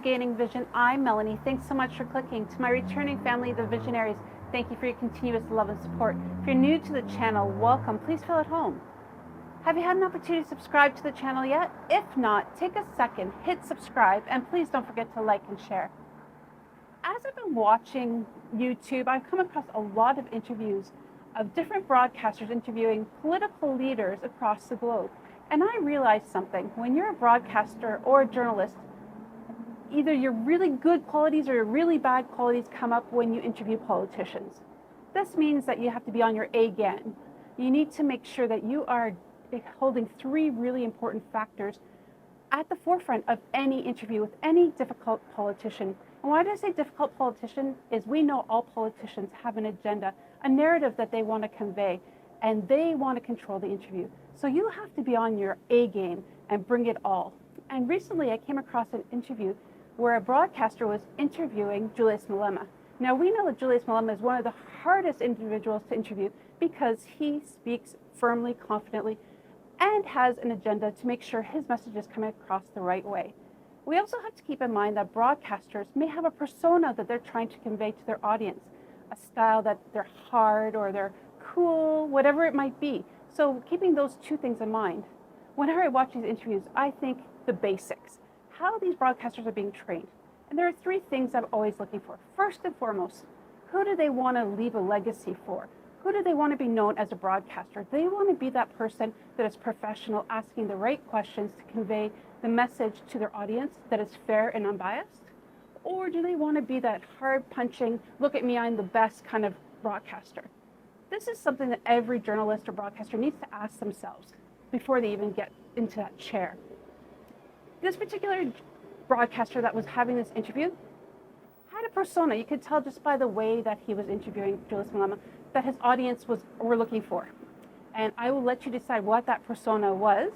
Gaining Vision. I'm Melanie. Thanks so much for clicking. To my returning family, the Visionaries, thank you for your continuous love and support. If you're new to the channel, welcome. Please feel at home. Have you had an opportunity to subscribe to the channel yet? If not, take a second, hit subscribe, and please don't forget to like and share. As I've been watching YouTube, I've come across a lot of interviews of different broadcasters interviewing political leaders across the globe. And I realized something. When you're a broadcaster or a journalist, either your really good qualities or your really bad qualities come up when you interview politicians. This means that you have to be on your A game. You need to make sure that you are holding three really important factors at the forefront of any interview with any difficult politician. And why do I say difficult politician is we know all politicians have an agenda, a narrative that they want to convey, and they want to control the interview. So you have to be on your A game and bring it all. And recently I came across an interview where a broadcaster was interviewing Julius Malema. Now we know that Julius Malema is one of the hardest individuals to interview because he speaks firmly, confidently, and has an agenda to make sure his message is coming across the right way. We also have to keep in mind that broadcasters may have a persona that they're trying to convey to their audience, a style that they're hard or they're cool, whatever it might be. So keeping those two things in mind, whenever I watch these interviews, I think the basics, how these broadcasters are being trained. And there are three things I'm always looking for. First and foremost, who do they want to leave a legacy for? Who do they want to be known as a broadcaster? Do they want to be that person that is professional, asking the right questions to convey the message to their audience that is fair and unbiased? Or do they want to be that hard-punching, look at me, I'm the best kind of broadcaster? This is something that every journalist or broadcaster needs to ask themselves before they even get into that chair. This particular broadcaster that was having this interview had a persona. You could tell just by the way that he was interviewing Julius Malema that his audience were looking for. And I will let you decide what that persona was.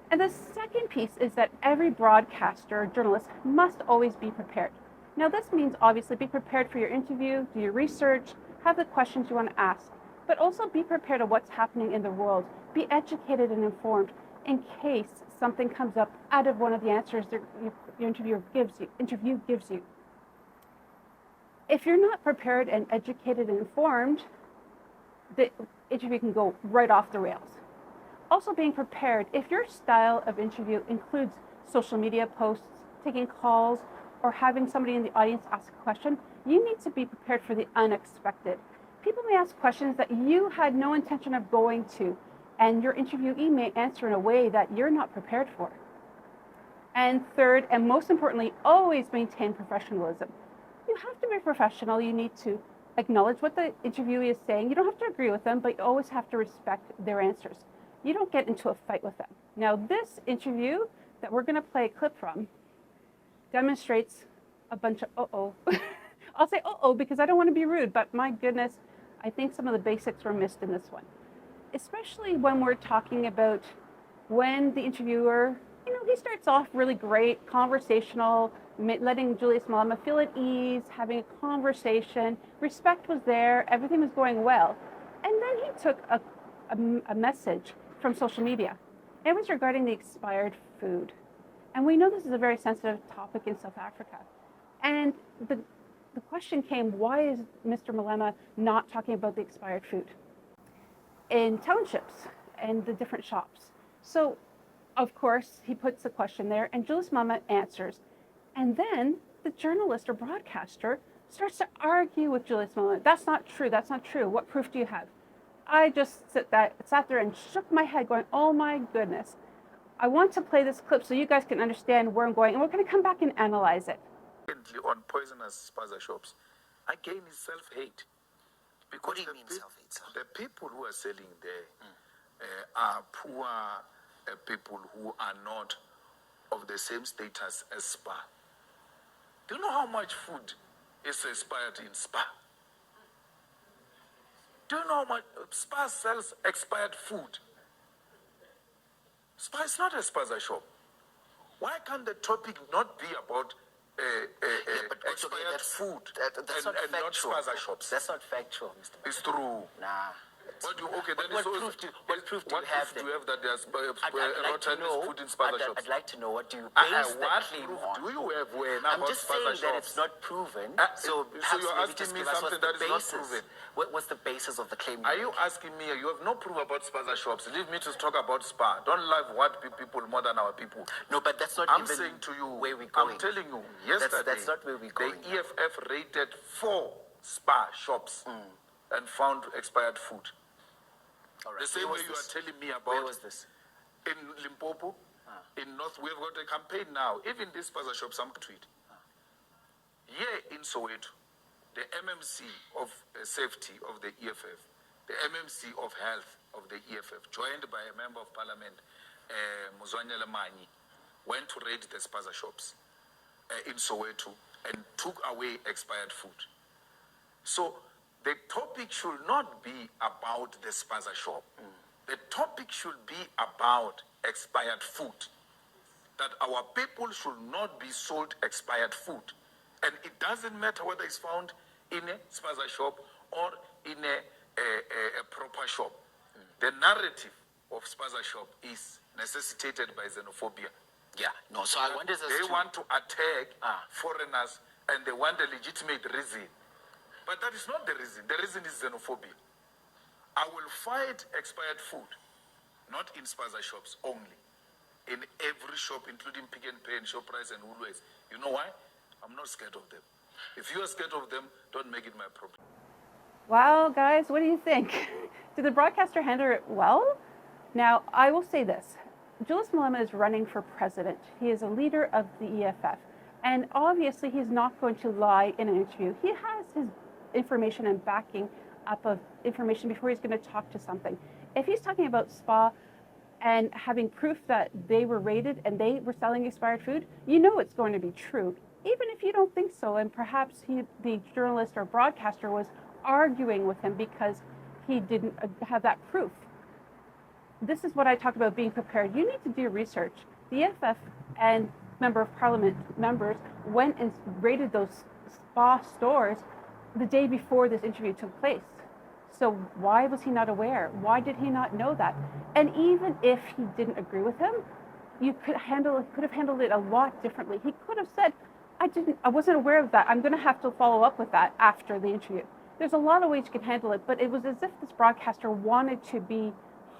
And the second piece is that every broadcaster or journalist must always be prepared. Now this means obviously be prepared for your interview, do your research, have the questions you want to ask, but also be prepared of what's happening in the world. Be educated and informed in case something comes up out of one of the answers that your interview gives you. If you're not prepared and educated and informed, the interview can go right off the rails. Also being prepared, if your style of interview includes social media posts, taking calls, or having somebody in the audience ask a question, you need to be prepared for the unexpected. People may ask questions that you had no intention of going to, and your interviewee may answer in a way that you're not prepared for. And third, and most importantly, always maintain professionalism. You have to be professional. You need to acknowledge what the interviewee is saying. You don't have to agree with them, but you always have to respect their answers. You don't get into a fight with them. Now, this interview that we're going to play a clip from demonstrates a bunch of uh-oh. I'll say uh-oh because I don't want to be rude, but my goodness, I think some of the basics were missed in this one. Especially when we're talking about when the interviewer, he starts off really great, conversational, letting Julius Malema feel at ease, having a conversation. Respect was there, everything was going well. And then he took a message from social media. It was regarding the expired food. And we know this is a very sensitive topic in South Africa. And the question came, why is Mr. Malema not talking about the expired food in townships and the different shops? So, of course, he puts the question there, and Julius Malema answers. And then the journalist or broadcaster starts to argue with Julius Malema. That's not true. That's not true. What proof do you have? I just sat there and shook my head going, oh my goodness. I want to play this clip so you guys can understand where I'm going, and we're going to come back and analyze it. On poisonous spaza shops, again, is self-hate. Because what do you mean self-hate, sir? The people who are selling there are poor people who are not of the same status as Spa. Do you know how much food is expired in Spa? Do you know how much Spa sells expired food? Spa is not a spaza shop. Why can't the topic not be about expired food that's and not spaza shops? That's not factual, Mr. It's true. Nah. What do you, okay, then What it's proof do you have do you have that there's I'd like to rotten know. food in spaza shops? I'd like to know, what do you base that What claim proof on? do you have when I'm about just spaza saying that shops? it's not proven. So Perhaps you're maybe asking just me give us something what's that the is not basis. proven. What's the basis of the claim? Are you asking me? You have no proof about spaza shops. Leave me to talk about spa. Don't love white people more than our people. No, but that's not I'm even saying to you, where we're going. I'm telling you, yesterday, That's not where we're going. the EFF rated 4 spa shops and found expired food. All right. The same way you are telling me about. Where was this? In Limpopo, in North, we've got a campaign now. Even this spaza shops, I'm tweet. Here in Soweto, the MMC of safety of the EFF, the MMC of health of the EFF, joined by a member of parliament, Melanie, went to raid the spaza shops in Soweto and took away expired food. So the topic should not be about the spaza shop. The topic should be about expired food. That our people should not be sold expired food. And it doesn't matter whether it's found in a spaza shop or in a proper shop. The narrative of spaza shop is necessitated by xenophobia. Yeah, no, so I wonder They want to attack foreigners and they want a legitimate reason. But that is not the reason. The reason is xenophobia. I will fight expired food, not in spaza shops only. In every shop, including Pick n Pay and ShopRite and Woolworths. You know why? I'm not scared of them. If you are scared of them, don't make it my problem. Well, guys, what do you think? Did the broadcaster handle it well? Now, I will say this. Julius Malema is running for president. He is a leader of the EFF. And obviously, he's not going to lie in an interview. He has his information and backing up of information before he's going to talk to something. If he's talking about SPA and having proof that they were raided and they were selling expired food, you know it's going to be true, even if you don't think so. And perhaps the journalist or broadcaster was arguing with him because he didn't have that proof. This is what I talked about being prepared. You need to do research. The EFF and Member of Parliament members went and raided those SPA stores the day before this interview took place. So why was he not aware? Why did he not know that? And even if he didn't agree with him, you could have handled it a lot differently. He could have said, I wasn't aware of that. I'm going to have to follow up with that after the interview. There's a lot of ways you can handle it, but it was as if this broadcaster wanted to be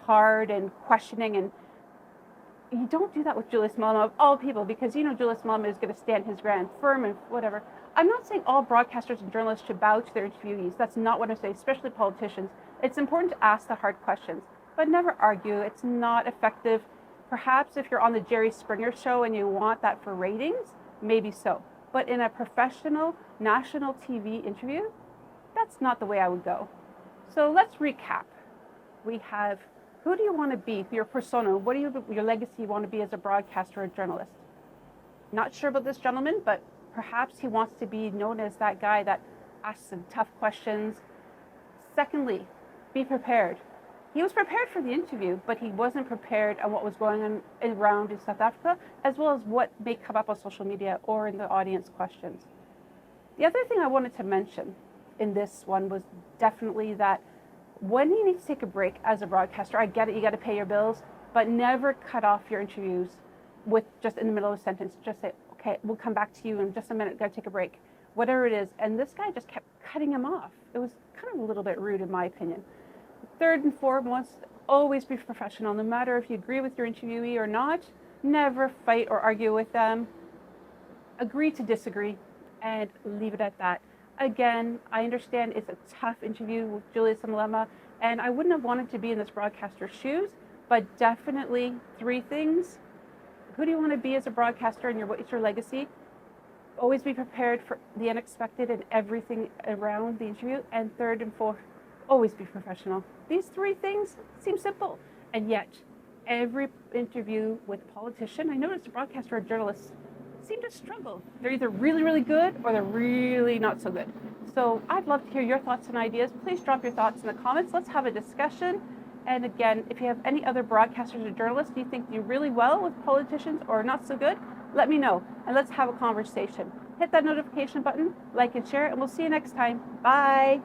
hard and questioning, and you don't do that with Julius Malema of all people, because you know Julius Malema is going to stand his ground firm and whatever. I'm not saying all broadcasters and journalists should bow to their interviewees. That's not what I'm saying, especially politicians. It's important to ask the hard questions, but never argue. It's not effective. Perhaps if you're on the Jerry Springer show and you want that for ratings, maybe so. But in a professional national TV interview, that's not the way I would go. So let's recap. We have, who do you want to be, your persona? What do your legacy you want to be as a broadcaster or journalist? Not sure about this gentleman, but perhaps he wants to be known as that guy that asks some tough questions. Secondly, be prepared. He was prepared for the interview, but he wasn't prepared on what was going on around in South Africa, as well as what may come up on social media or in the audience questions. The other thing I wanted to mention in this one was definitely that when you need to take a break as a broadcaster, I get it, you got to pay your bills, but never cut off your interviews with just in the middle of a sentence. Just say, okay, we'll come back to you in just a minute, got to take a break, whatever it is. And this guy just kept cutting him off. It was kind of a little bit rude in my opinion. Third and foremost, always be professional. No matter if you agree with your interviewee or not, never fight or argue with them. Agree to disagree and leave it at that. Again, I understand it's a tough interview with Julius Malema, and I wouldn't have wanted to be in this broadcaster's shoes, but definitely 3 things. Who do you want to be as a broadcaster, and what's your legacy? Always be prepared for the unexpected and everything around the interview. And third and fourth, always be professional. These 3 things seem simple, and yet every interview with a politician, I noticed a broadcaster or journalist seem to struggle. They're either really, really good or they're really not so good. So I'd love to hear your thoughts and ideas. Please drop your thoughts in the comments. Let's have a discussion. And again, if you have any other broadcasters or journalists you think do really well with politicians or not so good, let me know and let's have a conversation. Hit that notification button, like and share, and we'll see you next time. Bye.